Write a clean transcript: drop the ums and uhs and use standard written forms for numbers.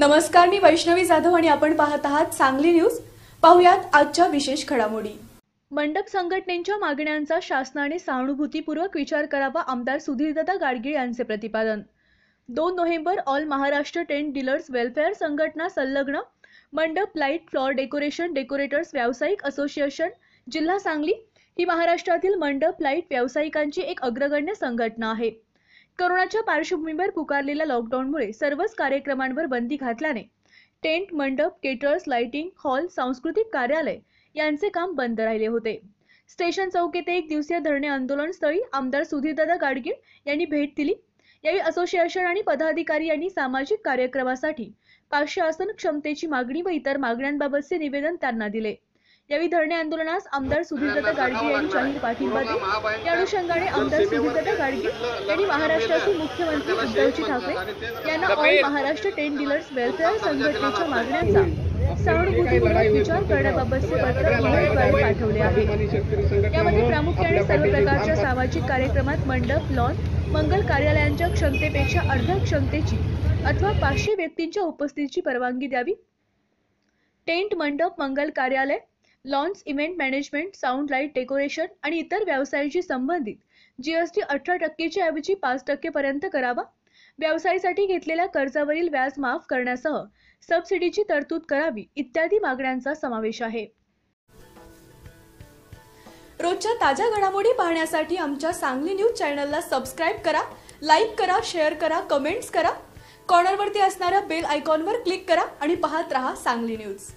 नमस्कार, मी वैष्णवी जाधव आणि आपण पाहत आहात सांगली न्यूज। पाहुयात आजच्या विशेष घडामोडी। मंडप संघटनेच्या मागण्यांचा शासनाने सहानुभूतीपूर्वक विचार करावा, आमदार सुधीरदादा गाडगीळ यांचे प्रतिपादन। 2 November all Maharashtra tent dealers welfare संघटना संलग्न मंडप लाईट फ्लॉर डेकोरेशन डेकोरेटर्स व्यावसायिक असोसिएशन जिल्हा सांगली ही महाराष्ट्रातील मंडप लाईट व्यावसायिकांची एक अग्रगण्य संघटना आहे। कोरोनाच्या पार्श्वभूमीवर पुकारलेल्या लॉकडाऊनमुळे सर्वच कार्यक्रमांवर बंदी घातल्याने टेंट मंडप केटर्स लाइटिंग हॉल सांस्कृतिक कार्यालय यांचे काम बंद राहिले होते। स्टेशन चौक येथे एक दिवसीय धरणे आंदोलन स्थळी आमदार सुधीरदादा गाडगीळ यांनी भेट दिली। यावेळी असोसिएशन आणि पदाधिकारी यांनी सामाजिक कार्यक्रमासाठी 500 आसन क्षमतेची मागणी व इतर मागण्यांबाबतचे निवेदन त्यांना दिले। यावेळी धरणे आंदोलनास आमदार सुधीरदादा गाडगीळ यांनी जाहीर पाठिंबा दिला। या अनुषंगाने आमदार सुधीरदादा गाडगीळ यांनी महाराष्ट्राचे मुख्यमंत्री उद्धवजी ठाकरे यांना all Maharashtra tent dealers welfare संघटनेच्या मागण्यांचा सहानुभूतीपूर्वक विचार करण्याबाबतचे पत्र ईमेलद्वारे पाठवले आहे। यामध्ये प्रामुख्याने सर्व प्रकारच्या सामाजिक कार्यक्रमात मंडप लॉन मंगल कार्यालयांच्या क्षमतेपेक्षा अर्ध्या क्षमतेची अथवा 500 व्यक्तींच्या उपस्थितीची परवानगी द्यावी। टेंट मंडप मंगल कार्यालय lawns event management sound light decoration आणि इतर व्यवसायाशी संबंधित जीएसटी 18% ऐवजी 5% पर्यंत करावा। व्यवसायासाठी घेतलेल्या कर्जावरील व्याज माफ करण्यासह सबसिडीची तरतूद करावी इत्यादी मागण्यांचा समावेश आहे। रोजच्या ताज्या घडामोडी पाहण्यासाठी आमच्या सांगली न्यूज चॅनलला सबस्क्राइब करा, लाईक करा, शेअर करा, कमेंट्स करा। कॉर्नरवरती असणाऱ्या बेल आयकॉनवर क्लिक करा आणि पाहत रहा सांगली न्यूज।